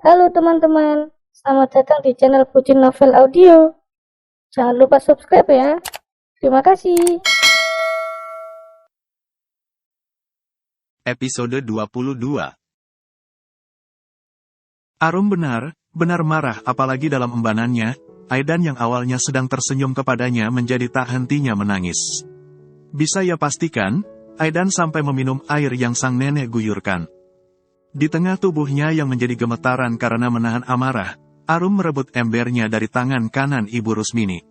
Halo teman-teman, selamat datang di channel Pucin Novel Audio. Jangan lupa subscribe ya. Terima kasih. Episode 22. Arum benar marah apalagi dalam embanannya, Aidan yang awalnya sedang tersenyum kepadanya menjadi tak hentinya menangis. Bisa ia pastikan, Aidan sampai meminum air yang sang nenek guyurkan. Di tengah tubuhnya yang menjadi gemetaran karena menahan amarah, Arum merebut embernya dari tangan kanan Ibu Rusmini.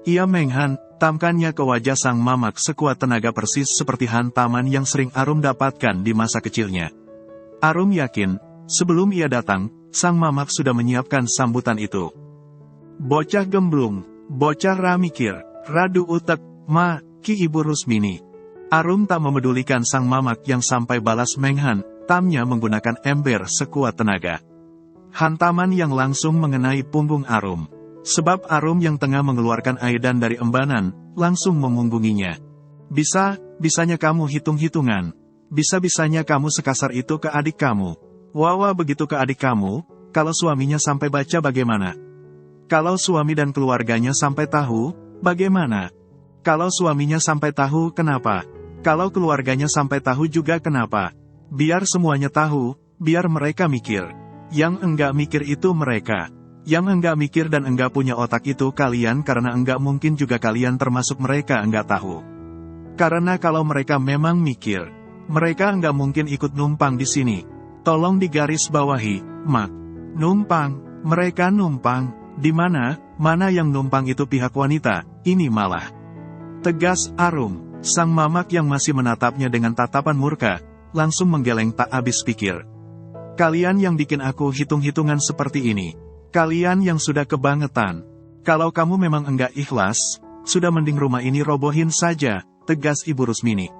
Ia menghantamkannya ke wajah sang mamak sekuat tenaga persis seperti hantaman yang sering Arum dapatkan di masa kecilnya. Arum yakin, sebelum ia datang, sang mamak sudah menyiapkan sambutan itu. Bocah gemblung, bocah ramikir, radu utek, ki Ibu Rusmini. Arum tak memedulikan sang mamak yang sampai balas menghantamnya menggunakan ember sekuat tenaga. Hantaman yang langsung mengenai punggung Arum. Sebab Arum yang tengah mengeluarkan Aidan dari embanan, langsung memunggunginya. Bisanya kamu hitung-hitungan. Bisa-bisanya kamu sekasar itu ke adik kamu. Wawa begitu ke adik kamu, kalau suaminya sampai baca bagaimana? Kalau suami dan keluarganya sampai tahu, bagaimana? Kalau suaminya sampai tahu, kenapa? Kalau keluarganya sampai tahu juga kenapa? Biar semuanya tahu, biar mereka mikir. Yang enggak mikir itu mereka. Yang enggak mikir dan enggak punya otak itu kalian karena enggak mungkin juga kalian termasuk mereka enggak tahu. Karena kalau mereka memang mikir, mereka enggak mungkin ikut numpang di sini. Tolong digaris bawahi, Mak. Numpang, mereka numpang. Di mana yang numpang itu pihak wanita, ini malah. Tegas Arum, sang mamak yang masih menatapnya dengan tatapan murka, langsung menggeleng tak habis pikir. Kalian yang bikin aku hitung-hitungan seperti ini. Kalian yang sudah kebangetan. Kalau kamu memang enggak ikhlas, sudah mending rumah ini robohin saja, tegas Ibu Rusmini.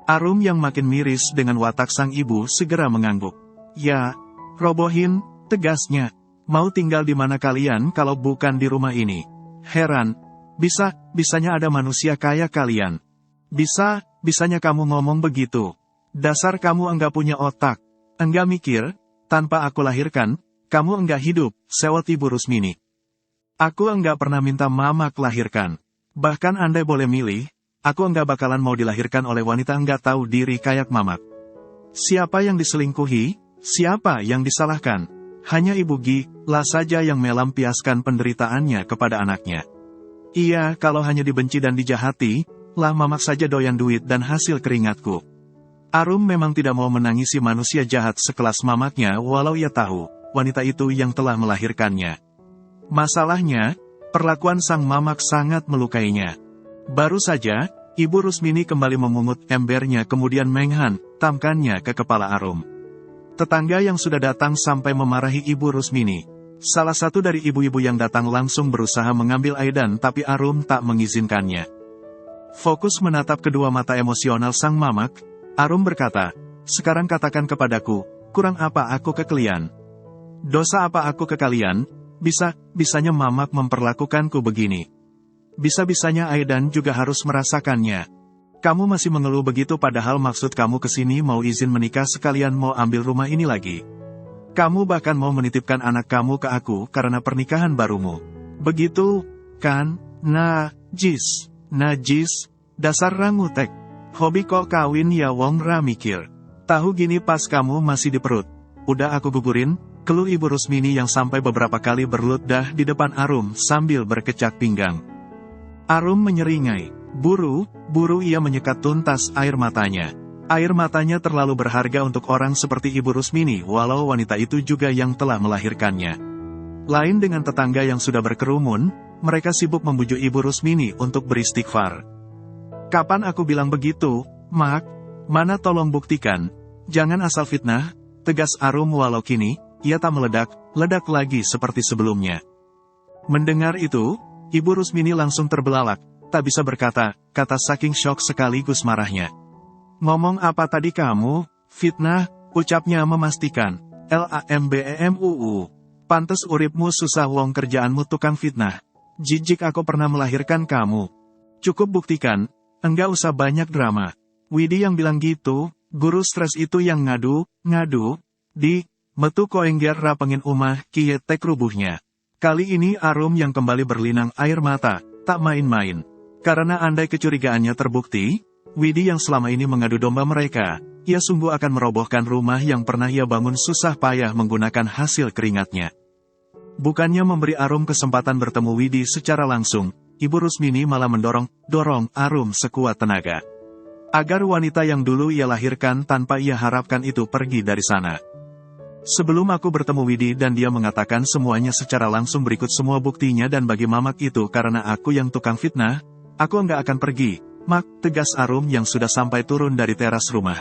Arum yang makin miris dengan watak sang ibu segera mengangguk. Ya, robohin, tegasnya. Mau tinggal di mana kalian kalau bukan di rumah ini? Heran, bisanya ada manusia kayak kalian. Bisanya kamu ngomong begitu. Dasar kamu enggak punya otak. Enggak mikir, tanpa aku lahirkan, kamu enggak hidup, sewot Ibu Rusmini. Aku enggak pernah minta mamak lahirkan. Bahkan andai boleh milih, aku enggak bakalan mau dilahirkan oleh wanita enggak tahu diri kayak mamak. Siapa yang diselingkuhi, siapa yang disalahkan? Hanya Ibu Gila saja yang melampiaskan penderitaannya kepada anaknya. Iya, kalau hanya dibenci dan dijahati, lah mamak saja doyan duit dan hasil keringatku. Arum memang tidak mau menangisi manusia jahat sekelas mamaknya walau ia tahu wanita itu yang telah melahirkannya. Masalahnya, perlakuan sang mamak sangat melukainya. Baru saja, Ibu Rusmini kembali memungut embernya kemudian menghantamkannya ke kepala Arum. Tetangga yang sudah datang sampai memarahi Ibu Rusmini. Salah satu dari ibu-ibu yang datang langsung berusaha mengambil Aidan tapi Arum tak mengizinkannya. Fokus menatap kedua mata emosional sang mamak, Arum berkata, sekarang katakan kepadaku, kurang apa aku ke kalian? Dosa apa aku ke kalian? Bisanya mamak memperlakukanku begini. Bisa-bisanya Aidan juga harus merasakannya. Kamu masih mengeluh begitu padahal maksud kamu kesini mau izin menikah sekalian mau ambil rumah ini lagi. Kamu bahkan mau menitipkan anak kamu ke aku karena pernikahan barumu. Begitu, kan? Najis, dasar rangutek. Hobi kok kawin ya wong ra mikir. Tahu gini pas kamu masih di perut. Udah aku gugurin, keluh Ibu Rusmini yang sampai beberapa kali berludah di depan Arum sambil berkecak pinggang. Arum menyeringai. Buru ia menyekat tuntas air matanya. Air matanya terlalu berharga untuk orang seperti Ibu Rusmini walau wanita itu juga yang telah melahirkannya. Lain dengan tetangga yang sudah berkerumun, mereka sibuk membujuk Ibu Rusmini untuk beristighfar. Kapan aku bilang begitu, Mak? Mana tolong buktikan. Jangan asal fitnah, tegas Arum walau kini, ia tak meledak lagi seperti sebelumnya. Mendengar itu, Ibu Rusmini langsung terbelalak, tak bisa berkata, kata saking syok sekaligus marahnya. Ngomong apa tadi kamu? Fitnah, ucapnya memastikan. LAMBEMUU. Pantes uripmu susah wong kerjaanmu tukang fitnah. Jijik aku pernah melahirkan kamu. Cukup buktikan, enggak usah banyak drama. Widi yang bilang gitu, guru stres itu yang ngadu, Metu koengger rapengin umah kie tek rubuhnya. Kali ini Arum yang kembali berlinang air mata, tak main-main. Karena andai kecurigaannya terbukti, Widi yang selama ini mengadu domba mereka, ia sungguh akan merobohkan rumah yang pernah ia bangun susah payah menggunakan hasil keringatnya. Bukannya memberi Arum kesempatan bertemu Widi secara langsung, Ibu Rusmini malah mendorong Arum sekuat tenaga. Agar wanita yang dulu ia lahirkan tanpa ia harapkan itu pergi dari sana. Sebelum aku bertemu Widi dan dia mengatakan semuanya secara langsung berikut semua buktinya dan bagi Mamak itu karena aku yang tukang fitnah, aku enggak akan pergi, Mak, tegas Arum yang sudah sampai turun dari teras rumah.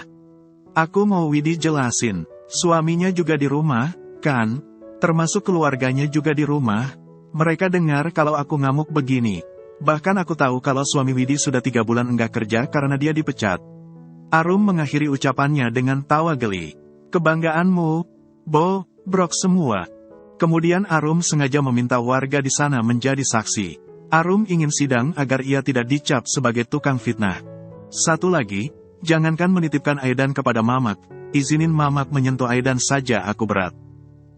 Aku mau Widi jelasin, suaminya juga di rumah, kan? Termasuk keluarganya juga di rumah. Mereka dengar kalau aku ngamuk begini. Bahkan aku tahu kalau suami Widi sudah 3 bulan enggak kerja karena dia dipecat. Arum mengakhiri ucapannya dengan tawa geli. Kebanggaanmu, Brok semua. Kemudian Arum sengaja meminta warga di sana menjadi saksi. Arum ingin sidang agar ia tidak dicap sebagai tukang fitnah. Satu lagi, jangankan menitipkan Aidan kepada Mamak, izinin Mamak menyentuh Aidan saja aku berat.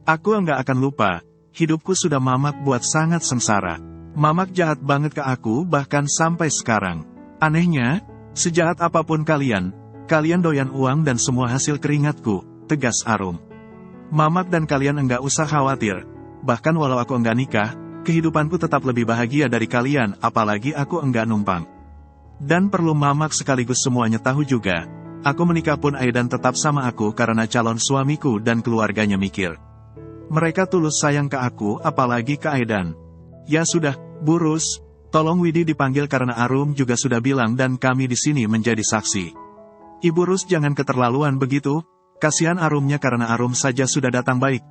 Aku enggak akan lupa, hidupku sudah Mamak buat sangat sengsara. Mamak jahat banget ke aku bahkan sampai sekarang. Anehnya, sejahat apapun kalian doyan uang dan semua hasil keringatku, tegas Arum. Mamak dan kalian enggak usah khawatir, bahkan walau aku enggak nikah, kehidupanku tetap lebih bahagia dari kalian, apalagi aku enggak numpang. Dan perlu Mamak sekaligus semuanya tahu juga, aku menikah pun Aidan tetap sama aku karena calon suamiku dan keluarganya mikir. Mereka tulus sayang ke aku, apalagi ke Aidan. Ya sudah, Bu Rus, tolong Widi dipanggil karena Arum juga sudah bilang dan kami di sini menjadi saksi. Ibu Rus jangan keterlaluan begitu. Kasihan Arumnya karena Arum saja sudah datang baik,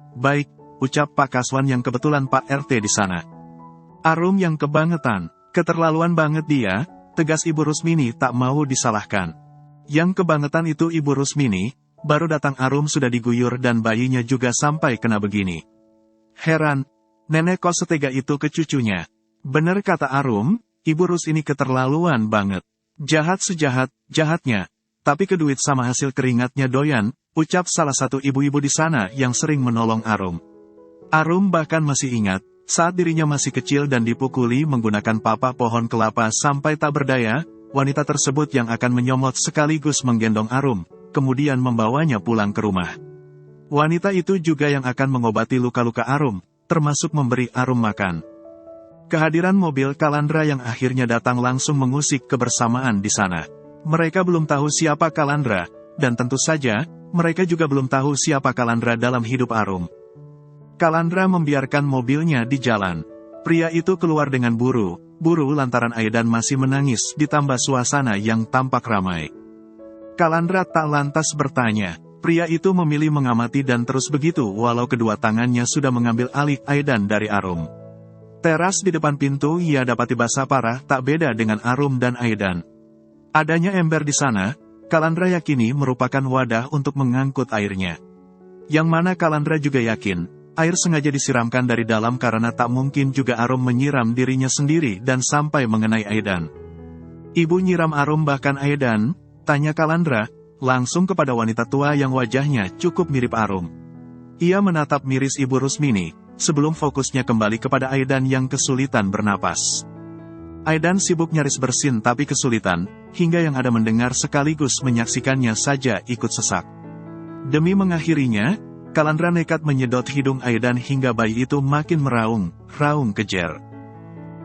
ucap Pak Kaswan yang kebetulan Pak RT di sana. Arum yang kebangetan, keterlaluan banget dia, tegas Ibu Rusmini tak mau disalahkan. Yang kebangetan itu Ibu Rusmini, baru datang Arum sudah diguyur dan bayinya juga sampai kena begini. Heran, nenek kok setega itu ke cucunya. Bener kata Arum, Ibu Rus ini keterlaluan banget. Jahat sejahat-jahatnya, tapi ke duit sama hasil keringatnya doyan, ucap salah satu ibu-ibu di sana yang sering menolong Arum. Arum bahkan masih ingat, saat dirinya masih kecil dan dipukuli menggunakan papak pohon kelapa sampai tak berdaya, wanita tersebut yang akan menyomot sekaligus menggendong Arum, kemudian membawanya pulang ke rumah. Wanita itu juga yang akan mengobati luka-luka Arum, termasuk memberi Arum makan. Kehadiran mobil Kalandra yang akhirnya datang langsung mengusik kebersamaan di sana. Mereka belum tahu siapa Kalandra, dan tentu saja, mereka juga belum tahu siapa Kalandra dalam hidup Arum. Kalandra membiarkan mobilnya di jalan. Pria itu keluar dengan buru-buru lantaran Aidan masih menangis ditambah suasana yang tampak ramai. Kalandra tak lantas bertanya. Pria itu memilih mengamati dan terus begitu walau kedua tangannya sudah mengambil alih Aidan dari Arum. Teras di depan pintu ia dapati basah parah tak beda dengan Arum dan Aidan. Adanya ember di sana, Kalandra yakini merupakan wadah untuk mengangkut airnya. Yang mana Kalandra juga yakin, air sengaja disiramkan dari dalam karena tak mungkin juga Arum menyiram dirinya sendiri dan sampai mengenai Aidan. Ibu nyiram Arum bahkan Aidan, tanya Kalandra, langsung kepada wanita tua yang wajahnya cukup mirip Arum. Ia menatap miris Ibu Rusmini, sebelum fokusnya kembali kepada Aidan yang kesulitan bernapas. Aidan sibuk nyaris bersin tapi kesulitan, hingga yang ada mendengar sekaligus menyaksikannya saja ikut sesak. Demi mengakhirinya, Kalandra nekat menyedot hidung Aidan hingga bayi itu makin raung kejer.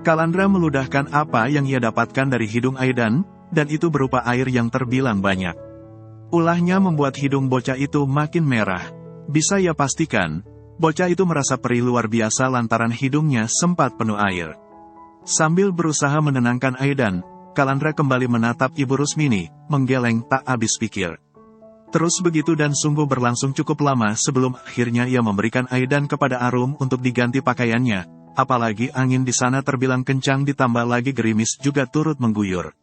Kalandra meludahkan apa yang ia dapatkan dari hidung Aidan, dan itu berupa air yang terbilang banyak. Ulahnya membuat hidung bocah itu makin merah. Bisa ia pastikan, bocah itu merasa perih luar biasa lantaran hidungnya sempat penuh air. Sambil berusaha menenangkan Aidan, Kalandra kembali menatap Ibu Rusmini, menggeleng tak habis pikir. Terus begitu dan sungguh berlangsung cukup lama sebelum akhirnya ia memberikan Aidan kepada Arum untuk diganti pakaiannya, apalagi angin di sana terbilang kencang ditambah lagi gerimis juga turut mengguyur.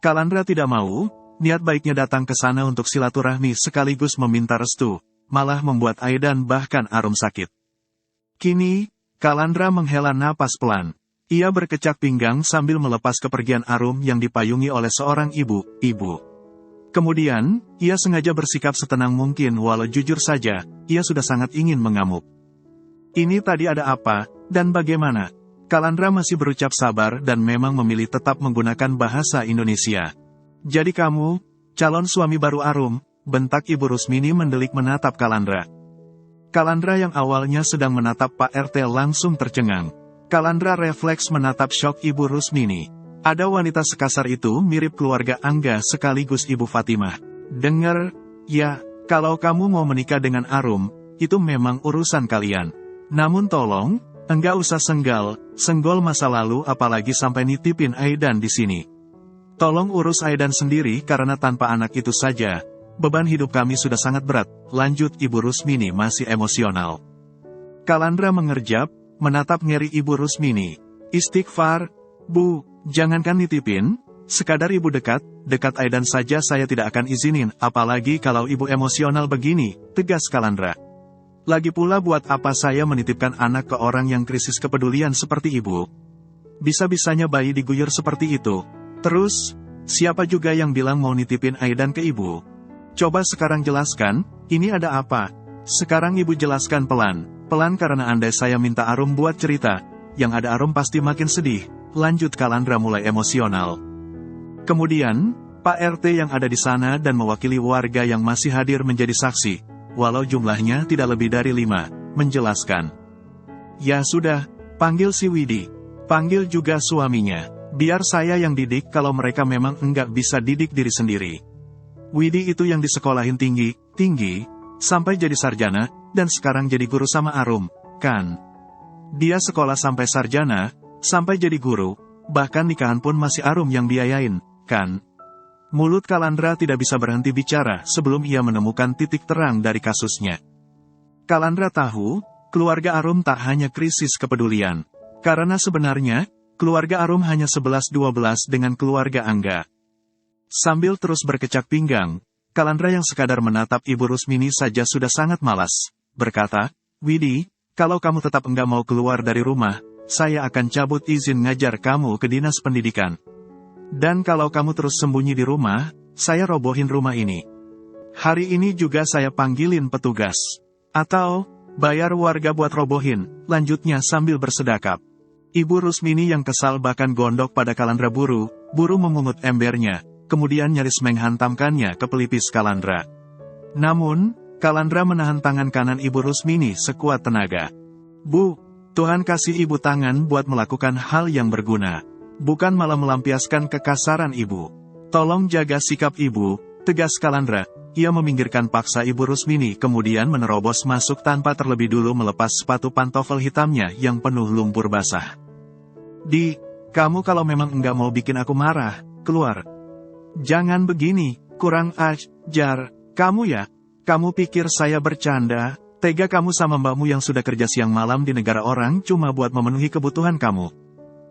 Kalandra tidak mau, niat baiknya datang ke sana untuk silaturahmi sekaligus meminta restu, malah membuat Aidan bahkan Arum sakit. Kini, Kalandra menghela napas pelan. Ia berkecak pinggang sambil melepas kepergian Arum yang dipayungi oleh seorang ibu. Kemudian, ia sengaja bersikap setenang mungkin walau jujur saja, ia sudah sangat ingin mengamuk. Ini tadi ada apa, dan bagaimana? Kalandra masih berucap sabar dan memang memilih tetap menggunakan bahasa Indonesia. Jadi kamu, calon suami baru Arum, bentak Ibu Rusmini mendelik menatap Kalandra. Kalandra yang awalnya sedang menatap Pak RT langsung tercengang. Kalandra refleks menatap syok Ibu Rusmini. Ada wanita sekasar itu mirip keluarga Angga sekaligus Ibu Fatimah. Dengar, ya, kalau kamu mau menikah dengan Arum, itu memang urusan kalian. Namun tolong, enggak usah senggol masa lalu apalagi sampai nitipin Aidan di sini. Tolong urus Aidan sendiri karena tanpa anak itu saja, beban hidup kami sudah sangat berat, lanjut Ibu Rusmini masih emosional. Kalandra mengerjap, menatap ngeri Ibu Rusmini. Istighfar, Bu, jangankan nitipin, sekadar Ibu dekat Aidan saja saya tidak akan izinin, apalagi kalau Ibu emosional begini, tegas Kalandra. Lagi pula buat apa saya menitipkan anak ke orang yang krisis kepedulian seperti Ibu? Bisa-bisanya bayi diguyur seperti itu. Terus, siapa juga yang bilang mau nitipin Aidan ke Ibu? Coba sekarang jelaskan, ini ada apa? Sekarang Ibu jelaskan pelan karena andai saya minta Arum buat cerita, yang ada Arum pasti makin sedih, lanjut Kalandra mulai emosional. Kemudian, Pak RT yang ada di sana dan mewakili warga yang masih hadir menjadi saksi, walau jumlahnya tidak lebih dari 5, menjelaskan. Ya sudah, panggil si Widi, panggil juga suaminya. Biar saya yang didik kalau mereka memang enggak bisa didik diri sendiri. Widi itu yang disekolahin tinggi, sampai jadi sarjana, dan sekarang jadi guru sama Arum, kan? Dia sekolah sampai sarjana, sampai jadi guru, bahkan nikahan pun masih Arum yang biayain, kan? Mulut Kalandra tidak bisa berhenti bicara sebelum ia menemukan titik terang dari kasusnya. Kalandra tahu, keluarga Arum tak hanya krisis kepedulian. Karena sebenarnya, keluarga Arum hanya 11-12 dengan keluarga Angga. Sambil terus berkecak pinggang, Kalandra yang sekadar menatap Ibu Rusmini saja sudah sangat malas, berkata, Widi, kalau kamu tetap enggak mau keluar dari rumah, saya akan cabut izin ngajar kamu ke dinas pendidikan. Dan kalau kamu terus sembunyi di rumah, saya robohin rumah ini. Hari ini juga saya panggilin petugas. Atau, bayar warga buat robohin, lanjutnya sambil bersedekap. Ibu Rusmini yang kesal bahkan gondok pada Kalandra buru memungut embernya, kemudian nyaris menghantamkannya ke pelipis Kalandra. Namun, Kalandra menahan tangan kanan Ibu Rusmini sekuat tenaga. Bu, Tuhan kasih Ibu tangan buat melakukan hal yang berguna. Bukan malah melampiaskan kekasaran Ibu. Tolong jaga sikap Ibu, tegas Kalandra. Ia meminggirkan paksa Ibu Rusmini kemudian menerobos masuk tanpa terlebih dulu melepas sepatu pantofel hitamnya yang penuh lumpur basah. Kamu kalau memang enggak mau bikin aku marah, keluar. Jangan begini, kurang ajar. Kamu pikir saya bercanda? Tega kamu sama mbakmu yang sudah kerja siang malam di negara orang cuma buat memenuhi kebutuhan kamu.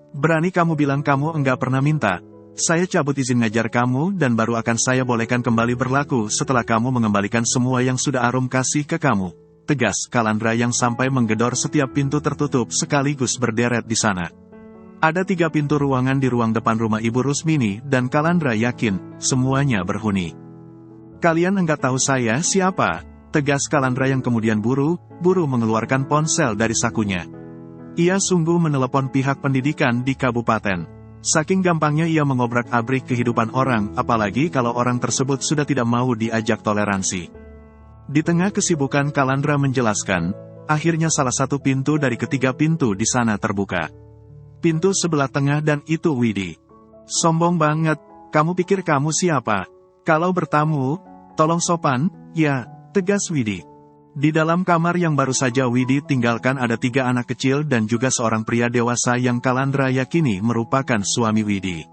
Berani kamu bilang kamu enggak pernah minta. Saya cabut izin ngajar kamu dan baru akan saya bolehkan kembali berlaku setelah kamu mengembalikan semua yang sudah Arum kasih ke kamu. Tegas Kalandra yang sampai menggedor setiap pintu tertutup sekaligus berderet di sana. Ada 3 pintu ruangan di ruang depan rumah Ibu Rusmini dan Kalandra yakin semuanya berhuni. Kalian enggak tahu saya siapa? Tegas Kalandra yang kemudian buru mengeluarkan ponsel dari sakunya. Ia sungguh menelepon pihak pendidikan di kabupaten. Saking gampangnya ia mengobrak-abrik kehidupan orang, apalagi kalau orang tersebut sudah tidak mau diajak toleransi. Di tengah kesibukan Kalandra menjelaskan, akhirnya salah satu pintu dari ketiga pintu di sana terbuka. Pintu sebelah tengah dan itu Widi. Sombong banget, kamu pikir kamu siapa? Kalau bertamu, tolong sopan, ya, tegas Widi. Di dalam kamar yang baru saja Widi tinggalkan ada 3 anak kecil dan juga seorang pria dewasa yang Kalandra yakini merupakan suami Widi.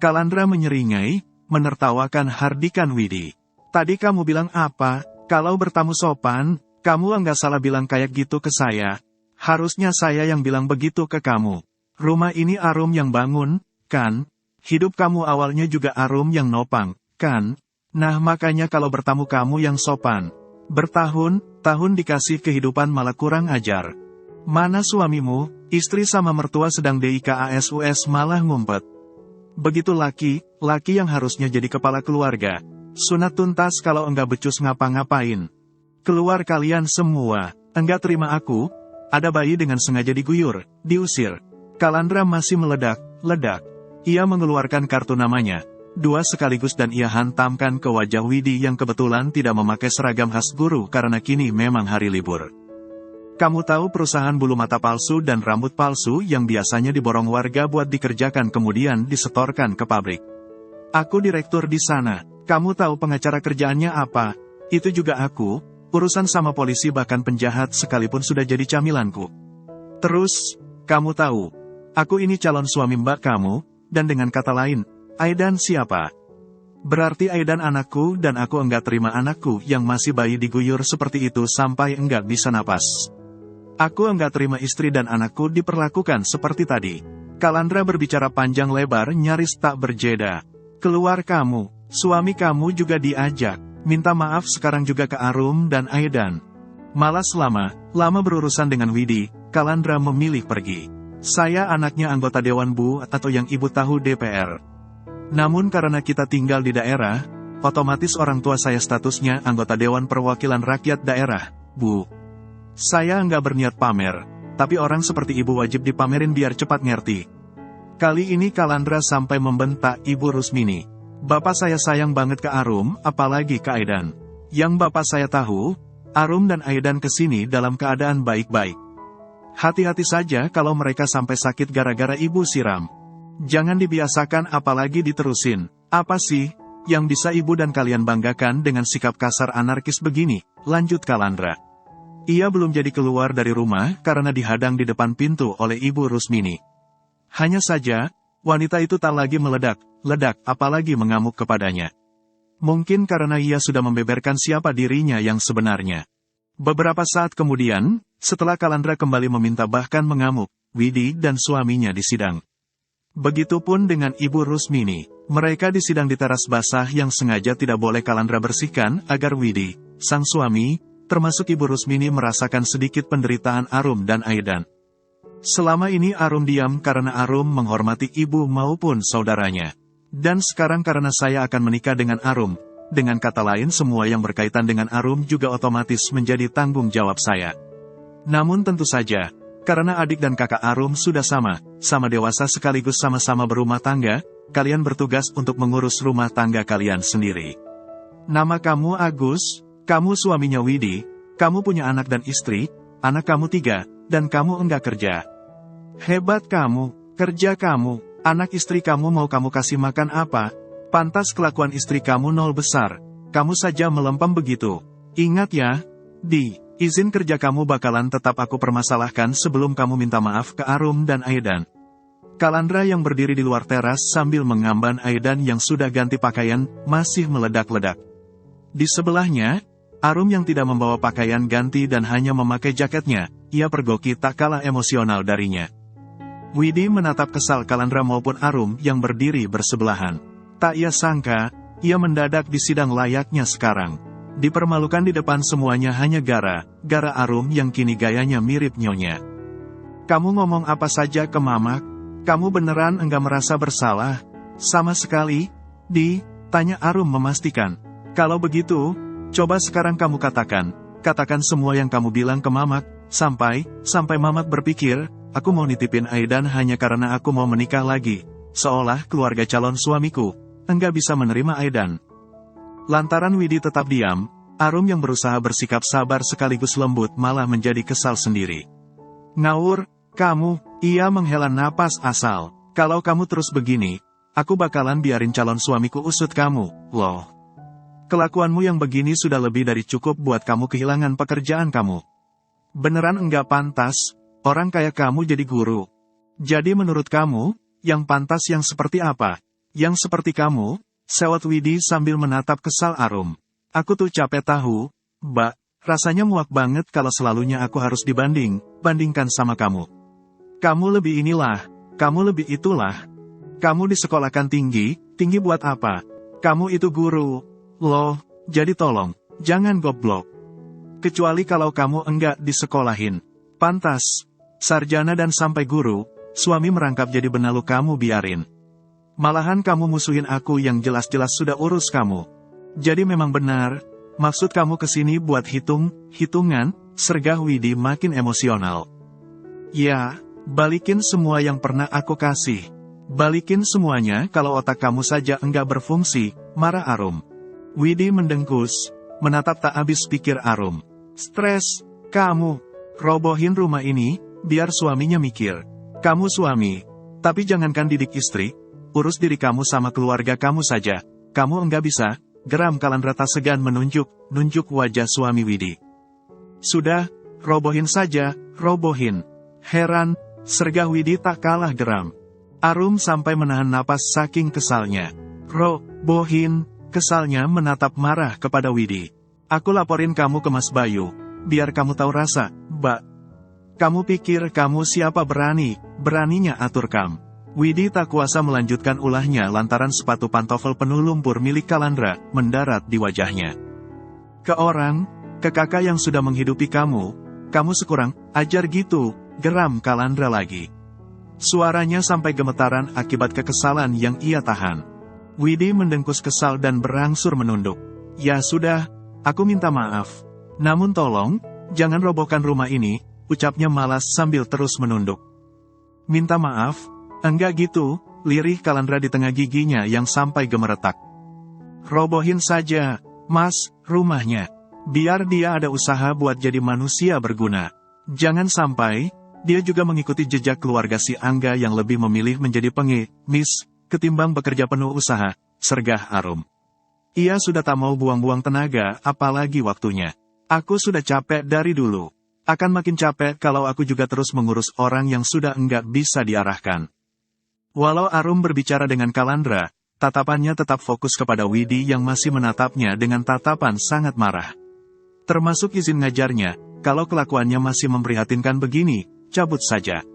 Kalandra menyeringai, menertawakan hardikan Widi. Tadi kamu bilang apa? Kalau bertamu sopan, kamu enggak salah bilang kayak gitu ke saya. Harusnya saya yang bilang begitu ke kamu. Rumah ini Arum yang bangun, kan? Hidup kamu awalnya juga Arum yang nopang, kan? Nah makanya kalau bertamu kamu yang sopan. Bertahun-tahun dikasih kehidupan malah kurang ajar. Mana suamimu, istri sama mertua sedang DIKASUS malah ngumpet. Begitu laki yang harusnya jadi kepala keluarga. Sunat tuntas kalau enggak becus ngapa-ngapain. Keluar kalian semua. Enggak terima aku. Ada bayi dengan sengaja diguyur, diusir. Kalandra masih meledak. Ia mengeluarkan kartu namanya. 2 sekaligus dan ia hantamkan ke wajah Widi yang kebetulan tidak memakai seragam khas guru karena kini memang hari libur. Kamu tahu perusahaan bulu mata palsu dan rambut palsu yang biasanya diborong warga buat dikerjakan kemudian disetorkan ke pabrik. Aku direktur di sana. Kamu tahu pengacara kerjaannya apa? Itu juga aku, urusan sama polisi bahkan penjahat sekalipun sudah jadi camilanku. Terus, kamu tahu, aku ini calon suami mbak kamu, dan dengan kata lain, Aidan siapa? Berarti Aidan anakku dan aku enggak terima anakku yang masih bayi diguyur seperti itu sampai enggak bisa napas. Aku enggak terima istri dan anakku diperlakukan seperti tadi. Kalandra berbicara panjang lebar nyaris tak berjeda. Keluar kamu, suami kamu juga diajak. Minta maaf sekarang juga ke Arum dan Aidan. Malas lama berurusan dengan Widi, Kalandra memilih pergi. Saya anaknya anggota Dewan Bu atau yang ibu tahu DPR. Namun karena kita tinggal di daerah, otomatis orang tua saya statusnya anggota Dewan Perwakilan Rakyat Daerah, Bu. Saya nggak berniat pamer, tapi orang seperti ibu wajib dipamerin biar cepat ngerti. Kali ini Kalandra sampai membentak Ibu Rusmini. Bapak saya sayang banget ke Arum, apalagi ke Aidan. Yang bapak saya tahu, Arum dan Aidan kesini dalam keadaan baik-baik. Hati-hati saja kalau mereka sampai sakit gara-gara ibu siram. Jangan dibiasakan apalagi diterusin. Apa sih yang bisa ibu dan kalian banggakan dengan sikap kasar anarkis begini? Lanjut Kalandra. Ia belum jadi keluar dari rumah karena dihadang di depan pintu oleh Ibu Rusmini. Hanya saja, wanita itu tak lagi meledak, apalagi mengamuk kepadanya. Mungkin karena ia sudah membeberkan siapa dirinya yang sebenarnya. Beberapa saat kemudian, setelah Kalandra kembali meminta bahkan mengamuk, Widi dan suaminya disidang. Begitupun dengan Ibu Rusmini, mereka disidang di teras basah yang sengaja tidak boleh Kalandra bersihkan agar Widi, sang suami, termasuk Ibu Rusmini merasakan sedikit penderitaan Arum dan Aidan. Selama ini Arum diam karena Arum menghormati ibu maupun saudaranya. Dan sekarang karena saya akan menikah dengan Arum, dengan kata lain semua yang berkaitan dengan Arum juga otomatis menjadi tanggung jawab saya. Namun tentu saja, karena adik dan kakak Arum sudah sama dewasa sekaligus sama-sama berumah tangga, kalian bertugas untuk mengurus rumah tangga kalian sendiri. Nama kamu Agus, kamu suaminya Widi, kamu punya anak dan istri, anak kamu 3, dan kamu enggak kerja. Hebat kamu, kerja kamu, anak istri kamu mau kamu kasih makan apa? Pantas kelakuan istri kamu nol besar, kamu saja melempem begitu. Ingat ya, izin kerja kamu bakalan tetap aku permasalahkan sebelum kamu minta maaf ke Arum dan Aidan. Kalandra yang berdiri di luar teras sambil mengamban Aidan yang sudah ganti pakaian, masih meledak-ledak. Di sebelahnya, Arum yang tidak membawa pakaian ganti dan hanya memakai jaketnya, ia pergoki tak kalah emosional darinya. Widi menatap kesal Kalandra maupun Arum yang berdiri bersebelahan. Tak ia sangka, ia mendadak disidang layaknya sekarang. Dipermalukan di depan semuanya hanya gara Arum yang kini gayanya mirip nyonya. Kamu ngomong apa saja ke Mamak? Kamu beneran enggak merasa bersalah? Sama sekali, tanya Arum memastikan. Kalau begitu, coba sekarang kamu katakan semua yang kamu bilang ke Mamak, sampai Mamak berpikir, aku mau nitipin Aidan hanya karena aku mau menikah lagi, seolah keluarga calon suamiku enggak bisa menerima Aidan. Lantaran Widi tetap diam, Arum yang berusaha bersikap sabar sekaligus lembut malah menjadi kesal sendiri. Ngawur, kamu, ia menghela napas asal. Kalau kamu terus begini, aku bakalan biarin calon suamiku usut kamu, loh. Kelakuanmu yang begini sudah lebih dari cukup buat kamu kehilangan pekerjaan kamu. Beneran enggak pantas, orang kayak kamu jadi guru. Jadi menurut kamu, yang pantas yang seperti apa? Yang seperti kamu? Sewot Widi sambil menatap kesal Arum. Aku tuh capek tahu, Mbak, rasanya muak banget kalau selalunya aku harus bandingkan sama kamu. Kamu lebih inilah, kamu lebih itulah. Kamu disekolahkan tinggi buat apa? Kamu itu guru. Loh, jadi tolong, jangan goblok. Kecuali kalau kamu enggak disekolahin. Pantas, sarjana dan sampai guru, suami merangkap jadi benalu kamu biarin. Malahan kamu musuhin aku yang jelas-jelas sudah urus kamu. Jadi memang benar, maksud kamu kesini buat hitungan, sergah Widi makin emosional. Ya, balikin semua yang pernah aku kasih. Balikin semuanya kalau otak kamu saja enggak berfungsi, marah Arum. Widi mendengkus, menatap tak habis pikir Arum. Stres, kamu, robohin rumah ini, biar suaminya mikir. Kamu suami, tapi jangankan didik istri, urus diri kamu sama keluarga kamu saja. Kamu enggak bisa, geram Kalandra tak segan nunjuk wajah suami Widi. Sudah, robohin saja, robohin. Heran, sergah Widi tak kalah geram. Arum sampai menahan napas saking kesalnya. Robohin, kesalnya menatap marah kepada Widi. Aku laporin kamu ke Mas Bayu, biar kamu tahu rasa, Mbak. Kamu pikir kamu siapa beraninya atur kam. Widi tak kuasa melanjutkan ulahnya lantaran sepatu pantofel penuh lumpur milik Kalandra mendarat di wajahnya. Ke kakak yang sudah menghidupi kamu sekurang ajar gitu, geram Kalandra lagi. Suaranya sampai gemetaran akibat kekesalan yang ia tahan. Widi mendengkus kesal dan berangsur menunduk. Ya sudah, aku minta maaf. Namun tolong, jangan robohkan rumah ini, ucapnya malas sambil terus menunduk. Minta maaf? Enggak gitu, lirih Kalandra di tengah giginya yang sampai gemeretak. Robohin saja, Mas, rumahnya. Biar dia ada usaha buat jadi manusia berguna. Jangan sampai, dia juga mengikuti jejak keluarga si Angga yang lebih memilih menjadi pengemis, ketimbang bekerja penuh usaha, sergah Arum. Ia sudah tak mau buang-buang tenaga, apalagi waktunya. Aku sudah capek dari dulu. Akan makin capek kalau aku juga terus mengurus orang yang sudah enggak bisa diarahkan. Walau Arum berbicara dengan Kalandra, tatapannya tetap fokus kepada Widi yang masih menatapnya dengan tatapan sangat marah. Termasuk izin ngajarnya, kalau kelakuannya masih memprihatinkan begini, cabut saja.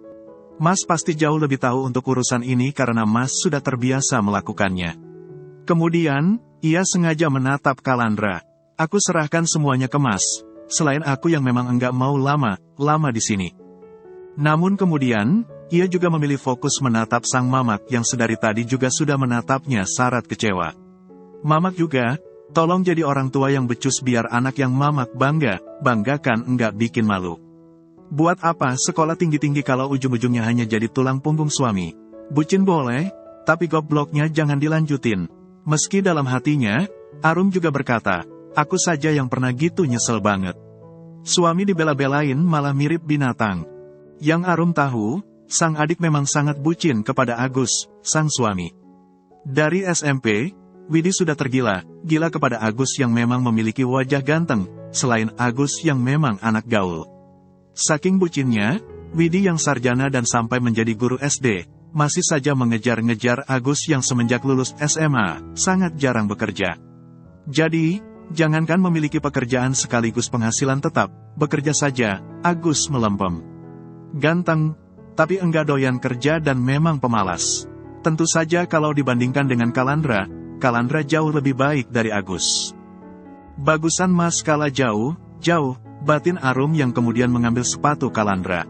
Mas pasti jauh lebih tahu untuk urusan ini karena Mas sudah terbiasa melakukannya. Kemudian, ia sengaja menatap Kalandra. Aku serahkan semuanya ke Mas. Selain aku yang memang enggak mau lama di sini. Namun kemudian, ia juga memilih fokus menatap sang mamak yang sedari tadi juga sudah menatapnya syarat kecewa. Mamak juga, tolong jadi orang tua yang becus biar anak yang mamak banggakan enggak bikin malu. Buat apa sekolah tinggi-tinggi kalau ujung-ujungnya hanya jadi tulang punggung suami? Bucin boleh, tapi gobloknya jangan dilanjutin. Meski dalam hatinya, Arum juga berkata, aku saja yang pernah gitu nyesel banget. Suami dibela-belain malah mirip binatang. Yang Arum tahu, sang adik memang sangat bucin kepada Agus, sang suami. Dari SMP, Widi sudah gila kepada Agus yang memang memiliki wajah ganteng, selain Agus yang memang anak gaul. Saking bucinnya, Widi yang sarjana dan sampai menjadi guru SD, masih saja mengejar-ngejar Agus yang semenjak lulus SMA, sangat jarang bekerja. Jadi, jangankan memiliki pekerjaan sekaligus penghasilan tetap, bekerja saja, Agus melempem. Ganteng, tapi enggak doyan kerja dan memang pemalas. Tentu saja kalau dibandingkan dengan Kalandra jauh lebih baik dari Agus. Bagusan Mas kalah jauh, batin Arum yang kemudian mengambil sepatu Kalandra.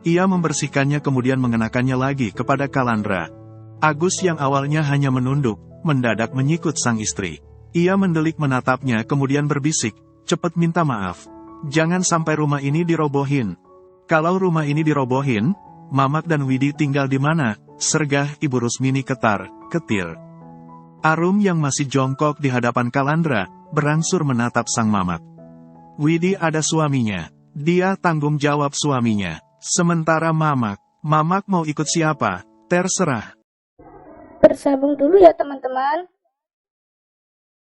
Ia membersihkannya kemudian mengenakannya lagi kepada Kalandra. Agus yang awalnya hanya menunduk, mendadak menyikut sang istri. Ia mendelik menatapnya kemudian berbisik, cepet minta maaf. Jangan sampai rumah ini dirobohin. Kalau rumah ini dirobohin, Mamak dan Widi tinggal di mana? Sergah Ibu Rusmini ketir. Arum yang masih jongkok di hadapan Kalandra, berangsur menatap sang Mamak. Widi ada suaminya. Dia tanggung jawab suaminya. Sementara Mamak mau ikut siapa? Terserah. Bersambung dulu ya teman-teman.